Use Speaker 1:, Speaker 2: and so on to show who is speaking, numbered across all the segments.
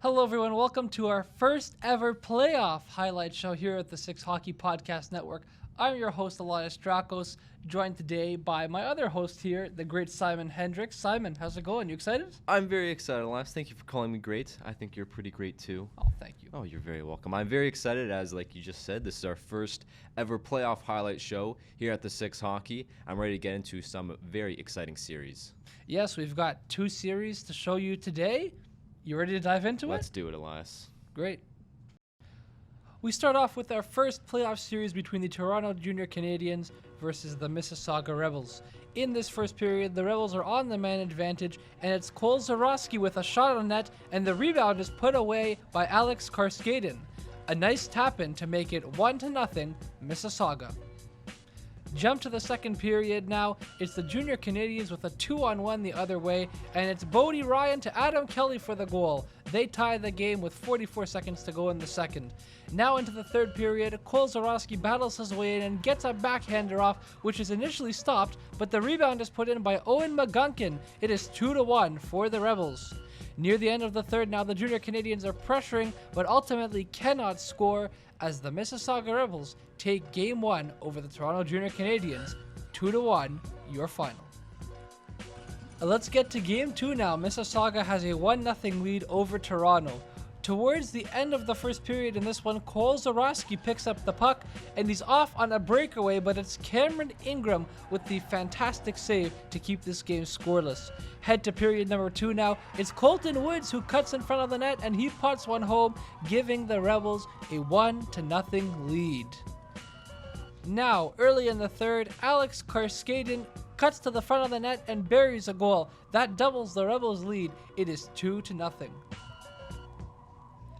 Speaker 1: Hello, everyone. Welcome to our first ever playoff highlight show here at the Six Hockey Podcast Network. I'm your host, Elias Drakos, joined today by my other host here, the great Simon Hendricks. Simon, how's it going? You excited?
Speaker 2: I'm very excited, Elias. Thank you for calling me great. I think you're pretty great too.
Speaker 1: Oh, thank you.
Speaker 2: Oh, you're very welcome. I'm very excited as, like you just said, this is our first ever playoff highlight show here at the Six Hockey. I'm ready to get into some very exciting series.
Speaker 1: Yes, we've got two series to show you today. You ready to dive into
Speaker 2: Let's
Speaker 1: it?
Speaker 2: do it, Elias.
Speaker 1: Great. We start off with our first playoff series between the Toronto Junior Canadiens versus the Mississauga Rebels. In this first period, the Rebels are on the man advantage, and it's Cole Zarowski with a shot on net, and the rebound is put away by Alex Karskaden. A nice tap-in to make it 1-0 Mississauga. Jump to the second period now. It's the Junior Canadiens with a 2-on-1 the other way, and it's Bodie Ryan to Adam Kelly for the goal. They tie the game with 44 seconds to go in the second. Now into the third period, Cole Zarowski battles his way in and gets a backhander off, which is initially stopped, but the rebound is put in by Owen McGunkin. It is 2-1 for the Rebels. Near the end of the third now, the Junior Canadiens are pressuring, but ultimately cannot score as the Mississauga Rebels take Game 1 over the Toronto Junior Canadiens, 2-1, your final. Let's get to Game 2 now. Mississauga has a 1-0 lead over Toronto. Towards the end of the first period in this one, Cole Zarowski picks up the puck, and he's off on a breakaway, but it's Cameron Ingram with the fantastic save to keep this game scoreless. Head to period number 2 now. It's Colton Woods who cuts in front of the net, and he puts one home, giving the Rebels a 1-0 lead. Now, early in the third, Alex Karskaden cuts to the front of the net and buries a goal. That doubles the Rebels' lead. It is 2-0.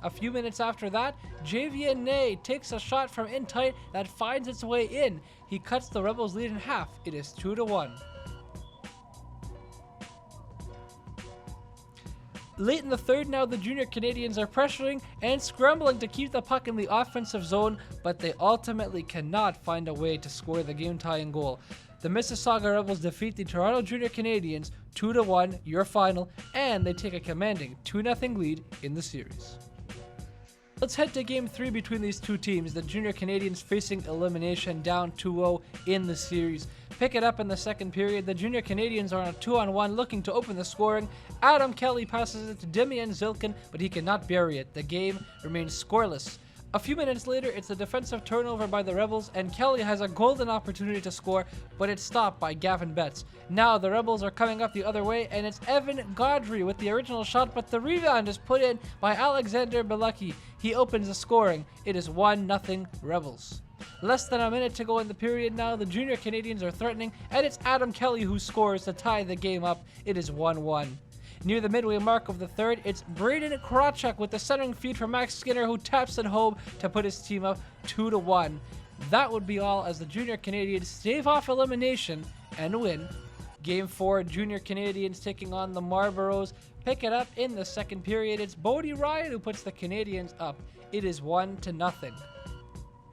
Speaker 1: A few minutes after that, Javier Ney takes a shot from in tight that finds its way in. He cuts the Rebels' lead in half. It is 2-1. Late in the third now, the Junior Canadiens are pressuring and scrambling to keep the puck in the offensive zone, but they ultimately cannot find a way to score the game-tying goal. The Mississauga Rebels defeat the Toronto Junior Canadiens 2-1, your final, and they take a commanding 2-0 lead in the series. Let's head to Game 3 between these two teams. The Junior Canadiens facing elimination down 2-0 in the series. Pick it up in the second period. The Junior Canadiens are on a 2-on-1 looking to open the scoring. Adam Kelly passes it to Demian Zilkin, but he cannot bury it. The game remains scoreless. A few minutes later, it's a defensive turnover by the Rebels, and Kelly has a golden opportunity to score, but it's stopped by Gavin Betts. Now the Rebels are coming up the other way, and it's Evan Gaudry with the original shot, but the rebound is put in by Alexander Bilecki. He opens the scoring. It is 1-0 Rebels. Less than a minute to go in the period now. The Junior Canadiens are threatening, and it's Adam Kelly who scores to tie the game up. It is 1-1. Near the midway mark of the third, it's Braden Krawchuk with the centering feed for Max Skinner, who taps it home to put his team up 2-1. That would be all as the Junior Canadiens stave off elimination and win. Game 4, Junior Canadiens taking on the Marlboros. Pick it up in the second period. It's Bodie Ryan who puts the Canadiens up. It is 1-0.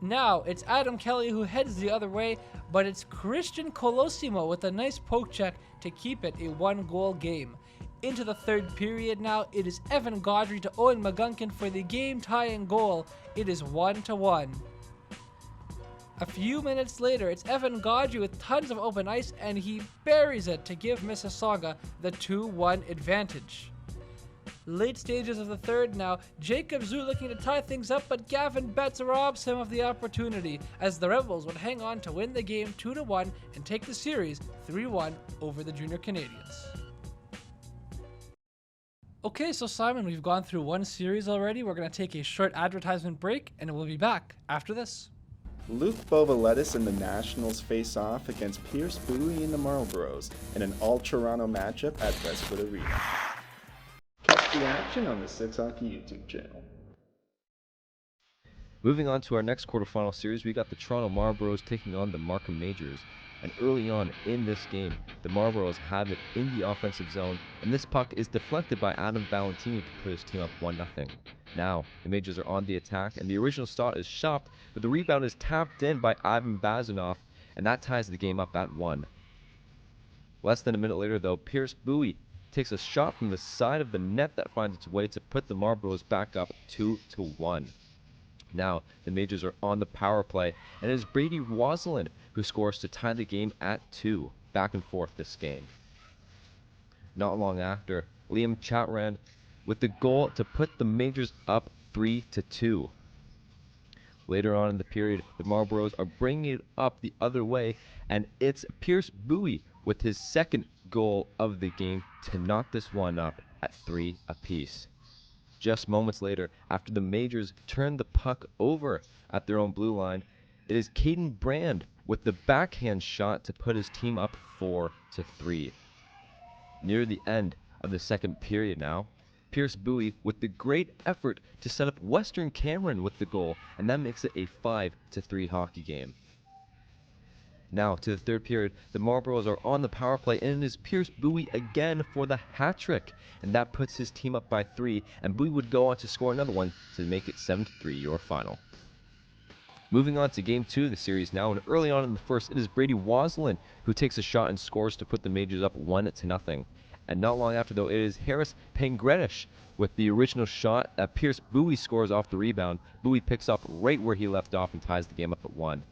Speaker 1: Now, it's Adam Kelly who heads the other way, but it's Christian Colosimo with a nice poke check to keep it a one-goal game. Into the third period now, it is Evan Gaudry to Owen McGunkin for the game-tying goal. It is 1-1. A few minutes later, it's Evan Gaudry with tons of open ice, and he buries it to give Mississauga the 2-1 advantage. Late stages of the third now, Jacob Zhu looking to tie things up, but Gavin Betts robs him of the opportunity as the Rebels would hang on to win the game 2-1 and take the series 3-1 over the Junior Canadiens. Okay, so Simon, we've gone through one series already. We're going to take a short advertisement break, and we'll be back after this.
Speaker 3: Luke Bovalettis and the Nationals face off against Pierce Bowie and the Marlboros in an all-Toronto matchup at Westwood Arena. Catch the action on the Six Hockey YouTube channel.
Speaker 2: Moving on to our next quarterfinal series, we got the Toronto Marlboros taking on the Markham Majors. And early on in this game, the Marlboros have it in the offensive zone, and this puck is deflected by Adam Valentini to put his team up 1-0. Now, the Majors are on the attack, and the original start is shopped, but the rebound is tapped in by Ivan Bazanov, and that ties the game up at 1. Less than a minute later, though, Pierce Bowie takes a shot from the side of the net that finds its way to put the Marlboros back up 2-1. Now, the Majors are on the power play, and it is Brady Roslin who scores to tie the game at 2. Back and forth this game. Not long after, Liam Chatran with the goal to put the Majors up 3-2. Later on in the period, the Marlboros are bringing it up the other way, and it's Pierce Bowie with his second goal of the game to knock this one up at 3 apiece. Just moments later, after the Majors turn the puck over at their own blue line, it is Caden Brand with the backhand shot to put his team up 4-3. Near the end of the second period now, Pierce Bowie with the great effort to set up Western Cameron with the goal, and that makes it a 5-3 hockey game. Now to the third period, the Marlboros are on the power play, and it is Pierce Bowie again for the hat trick, and that puts his team up by 3, and Bowie would go on to score another one to make it 7-3 your final. Moving on to Game 2 of the series now, and early on in the first, it is Brady Roslin who takes a shot and scores to put the Majors up 1-0. And not long after, though, it is Harris Pangredish with the original shot that Pierce Bowie scores off the rebound. Bowie picks up right where he left off and ties the game up at 1.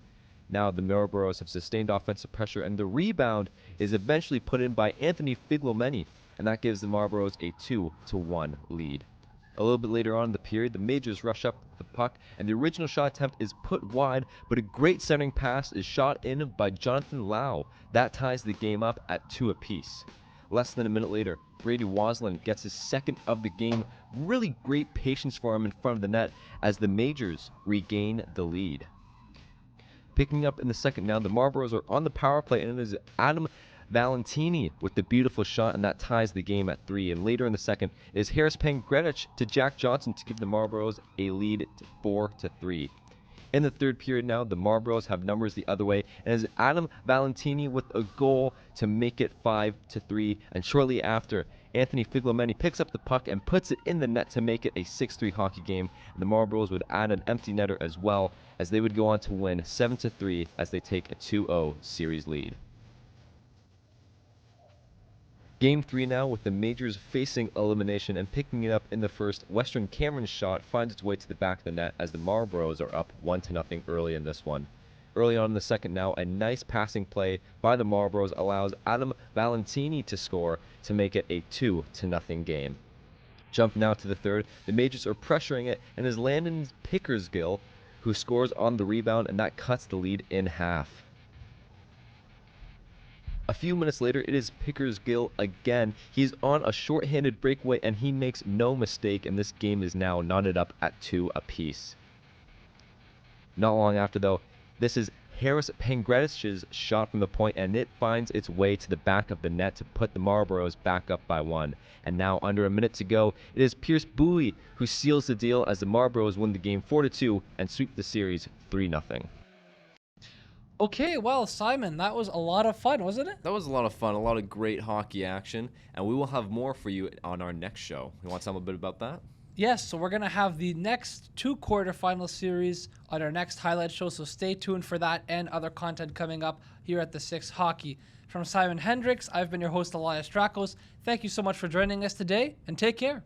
Speaker 2: Now the Marlboros have sustained offensive pressure, and the rebound is eventually put in by Anthony Figlomeni, and that gives the Marlboros a 2-1 lead. A little bit later on in the period, the Majors rush up the puck, and the original shot attempt is put wide, but a great centering pass is shot in by Jonathan Lau. That ties the game up at 2 apiece. Less than a minute later, Brady Roslin gets his second of the game. Really great patience for him in front of the net as the Majors regain the lead. Picking up in the second now, the Marlboros are on the power play, and it is Adam Valentini with the beautiful shot, and that ties the game at 3. And later in the second is Harris Pangredish to Jack Johnson to give the Marlboros a lead to 4-3. In the third period now, the Marlboros have numbers the other way, and it is Adam Valentini with a goal to make it 5-3. And shortly after, Anthony Figlomeni picks up the puck and puts it in the net to make it a 6-3 hockey game. And the Marlboros would add an empty netter as well, as they would go on to win 7-3 as they take a 2-0 series lead. Game 3 now, with the Majors facing elimination, and picking it up in the first, Western Cameron's shot finds its way to the back of the net as the Marlboros are up 1-0 early in this one. Early on in the second now, a nice passing play by the Marlboros allows Adam Valentini to score to make it a 2-0 game. Jump now to the third, the Majors are pressuring it, and it is Landon Pickersgill who scores on the rebound, and that cuts the lead in half. A few minutes later, it is Pickersgill again. He's on a short-handed breakaway, and he makes no mistake, and this game is now knotted up at 2 apiece. Not long after, though, this is Harris Pangredish's shot from the point, and it finds its way to the back of the net to put the Marlboros back up by 1. And now, under a minute to go, it is Pierce Bowie who seals the deal as the Marlboros win the game 4-2 and sweep the series 3-0.
Speaker 1: Okay, well, Simon, that was a lot of fun, wasn't it?
Speaker 4: That was a lot of fun, a lot of great hockey action, and we will have more for you on our next show. You want to tell them a bit about that?
Speaker 1: Yes, so we're going to have the next 2 quarterfinal series on our next highlight show, so stay tuned for that and other content coming up here at the 6 Hockey. From Simon Hendricks, I've been your host, Elias Drakos. Thank you so much for joining us today, and take care.